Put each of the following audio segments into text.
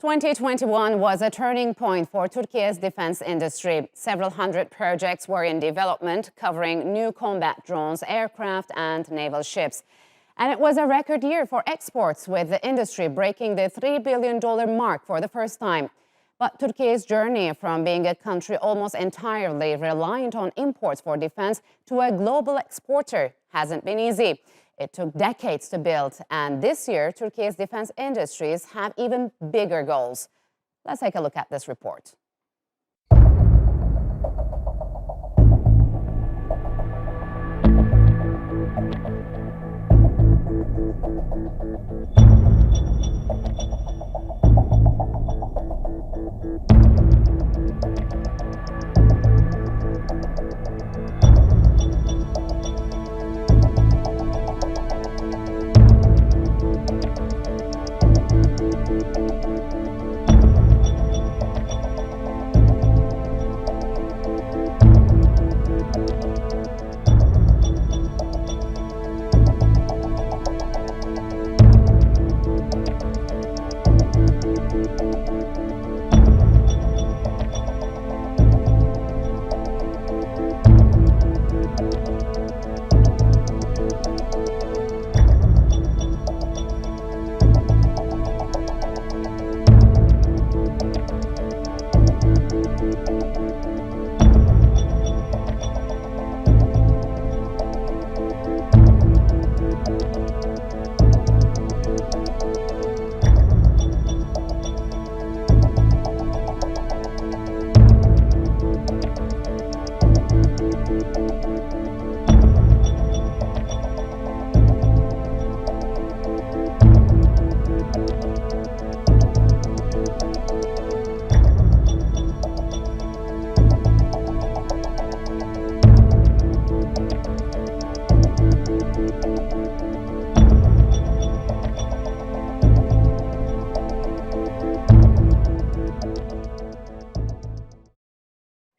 2021 was a turning point for Turkiye's defense industry. Several hundred projects were in development, covering new combat drones, aircraft, and naval ships. And it was a record year for exports, with the industry breaking the $3 billion mark for the first time. But Turkiye's journey from being a country almost entirely reliant on imports for defense to a global exporter hasn't been easy. It took decades to build, and this year, Turkey's defense industries have even bigger goals. Let's take a look at this report.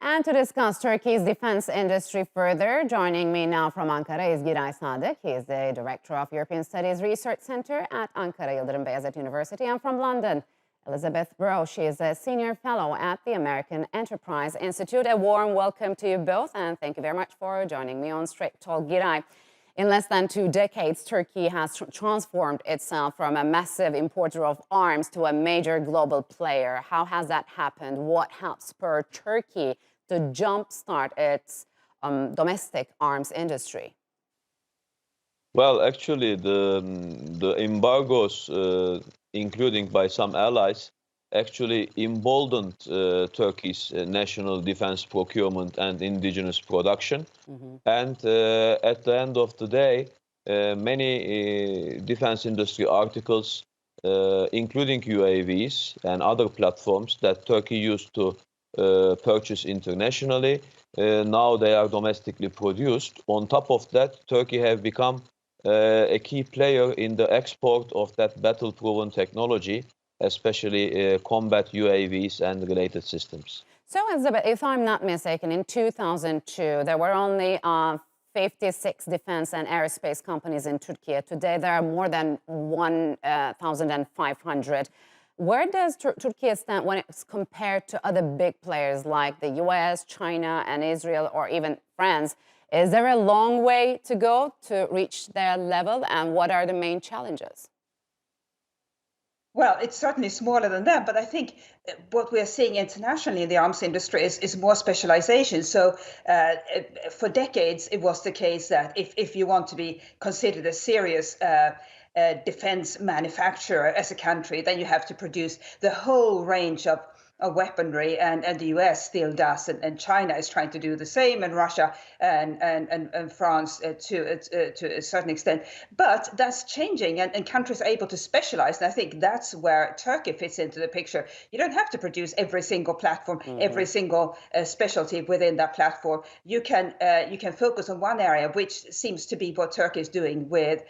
And to discuss Turkey's defense industry further, joining me now from Ankara is Giray Sadik. He is the Director of European Studies Research Center at Ankara Yıldırım Beyazıt University. And from London, Elisabeth Braw. She is a Senior Fellow at the American Enterprise Institute. A warm welcome to you both, and thank you very much for joining me on Strait Talk. Giray, in less than 2 decades, Turkey has transformed itself from a massive importer of arms to a major global player. How has that happened? What helped spur Turkey to jumpstart its domestic arms industry? Well, actually, the embargoes, including by some allies, actually emboldened Turkey's national defense procurement and indigenous production. And at the end of the day, many defense industry articles, including UAVs and other platforms that Turkey used to purchase internationally, now they are domestically produced. On top of that, Turkey have become a key player in the export of that battle-proven technology, especially combat UAVs and related systems. So, Elisabeth, if I'm not mistaken, in 2002, there were only 56 defense and aerospace companies in Turkey. Today, there are more than 1,500. Where does Turkey stand when it's compared to other big players like the US, China, and Israel, or even France? Is there a long way to go to reach their level, and what are the main challenges? Well, it's certainly smaller than that, but I think what we're seeing internationally in the arms industry is more specialization. So for decades, it was the case that if you want to be considered a serious defense manufacturer as a country, then you have to produce the whole range of weaponry, and the US still does, and China is trying to do the same, and Russia and France to a certain extent. But that's changing, and countries are able to specialize, and I think that's where Turkey fits into the picture. You don't have to produce every single platform, every single specialty within that platform. You can focus on one area, which seems to be what Turkey is doing with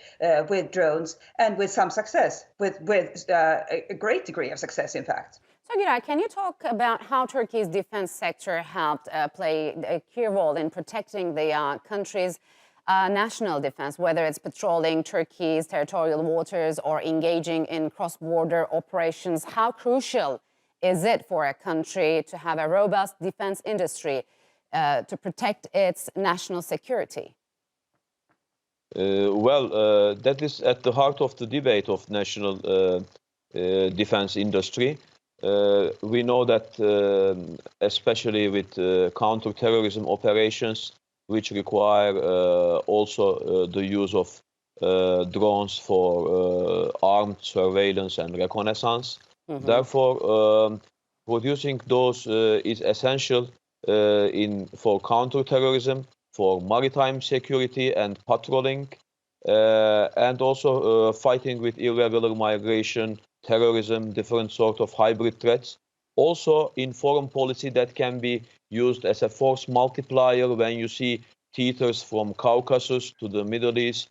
drones, and with some success, with a great degree of success, in fact. So, Giray, can you talk about how Turkey's defense sector helped play a key role in protecting the country's national defense, whether it's patrolling Turkey's territorial waters or engaging in cross-border operations? How crucial is it for a country to have a robust defense industry to protect its national security? That is at the heart of the debate of national defense industry. We know that especially with counter-terrorism operations, which require also the use of drones for armed surveillance and reconnaissance. Therefore, producing those is essential for counter-terrorism, for maritime security and patrolling, and also fighting with irregular migration, terrorism, different sort of hybrid threats. Also in foreign policy that can be used as a force multiplier when you see theaters from Caucasus to the Middle East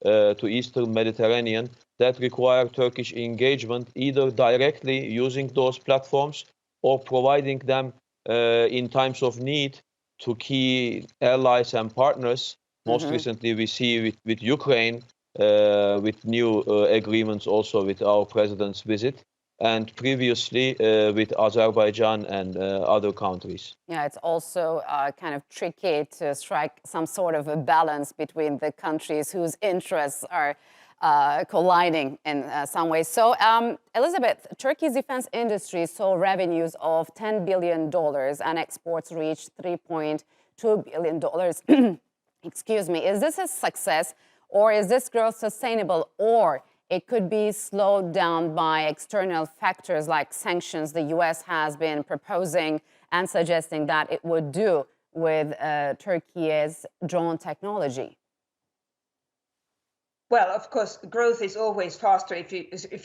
to Eastern Mediterranean that require Turkish engagement, either directly using those platforms or providing them in times of need to key allies and partners. Most recently, we see with Ukraine, with new agreements also with our president's visit, and previously with Azerbaijan and other countries. Yeah, it's also kind of tricky to strike some sort of a balance between the countries whose interests are colliding in some ways. So, Elisabeth, Turkey's defense industry saw revenues of $10 billion and exports reached $3.2 billion. Excuse me. Is this a success, or is this growth sustainable, or it could be slowed down by external factors like sanctions the U.S. has been proposing and suggesting that it would do with Turkey's drone technology? Well, of course, growth is always faster if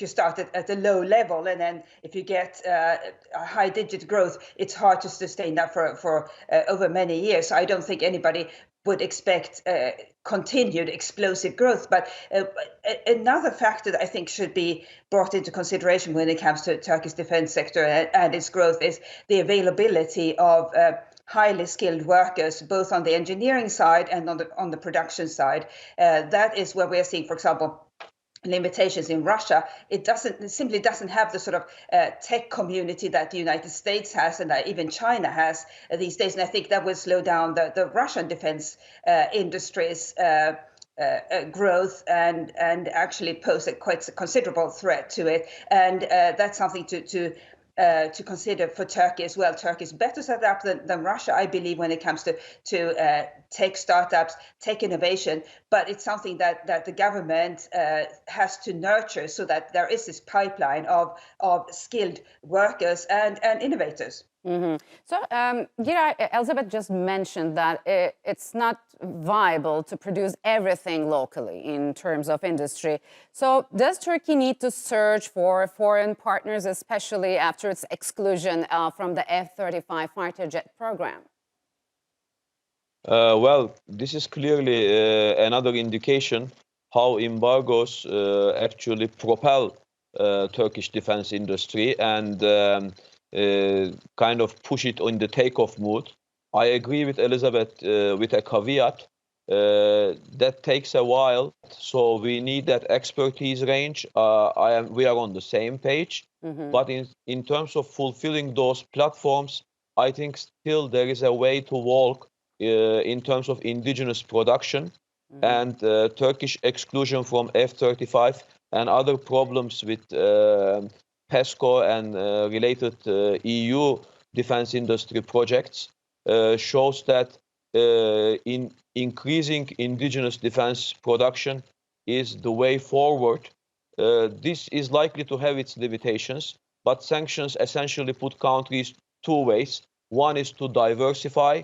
you start at a low level, and then if you get a high-digit growth, it's hard to sustain that for over many years. So I don't think anybody would expect continued explosive growth. But another factor that I think should be brought into consideration when it comes to Turkey's defense sector and its growth is the availability of highly skilled workers, both on the engineering side and on the production side. That is where we are seeing, for example, limitations in Russia. It simply doesn't have the sort of tech community that the United States has and that even China has these days. And I think that will slow down the Russian defense industry's growth and actually pose a quite considerable threat to it. And that's something to consider for Turkey as well. Turkey is better set up than Russia, I believe, when it comes to tech startups, tech innovation. But it's something that the government has to nurture so that there is this pipeline of skilled workers and innovators. So, Giray, Elisabeth just mentioned that it's not viable to produce everything locally in terms of industry. So does Turkey need to search for foreign partners, especially after its exclusion from the F-35 fighter jet program? This is clearly another indication how embargoes actually propel Turkish defense industry and kind of push it on the takeoff mode. I agree with Elisabeth with a caveat that takes a while. So we need that expertise range. We are on the same page. But in terms of fulfilling those platforms, I think still there is a way to walk in terms of indigenous production and Turkish exclusion from F-35 and other problems with PESCO and related EU defense industry projects shows that in increasing indigenous defense production is the way forward. This is likely to have its limitations, but sanctions essentially put countries two ways. One is to diversify,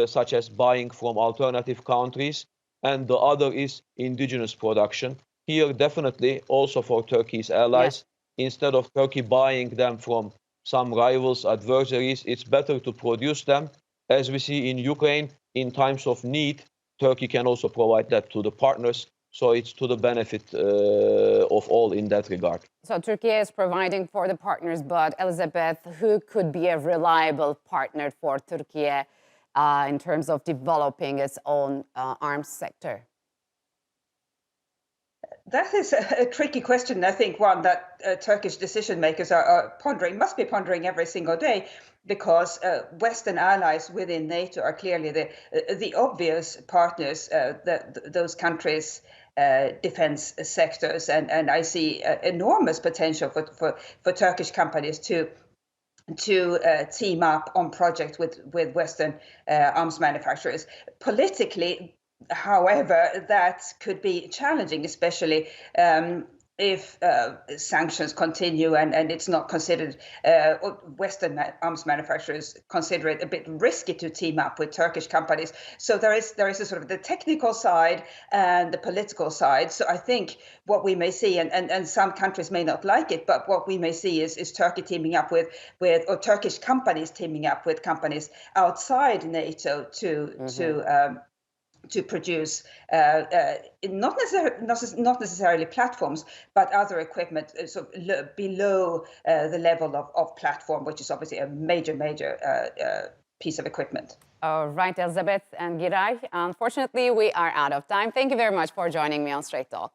such as buying from alternative countries, and the other is indigenous production. Here, definitely, also for Turkey's allies, instead of Turkey buying them from some rivals, adversaries, it's better to produce them. As we see in Ukraine, in times of need, Turkey can also provide that to the partners. So it's to the benefit of all in that regard. So Turkey is providing for the partners, but Elisabeth, who could be a reliable partner for Turkey in terms of developing its own arms sector? That is a tricky question. I think one that Turkish decision makers are pondering, must be pondering every single day, because Western allies within NATO are clearly the obvious partners, those countries' defense sectors, and I see enormous potential for Turkish companies to team up on projects with Western arms manufacturers. Politically, however, that could be challenging, especially if sanctions continue and it's not considered, Western arms manufacturers consider it a bit risky to team up with Turkish companies. So there is a sort of the technical side and the political side. So I think what we may see, and some countries may not like it, but what we may see is Turkey teaming up with or Turkish companies teaming up with companies outside NATO to produce not necessarily platforms, but other equipment below the level of platform, which is obviously a major piece of equipment. All right, Elisabeth and Giray. Unfortunately, we are out of time. Thank you very much for joining me on Straight Talk.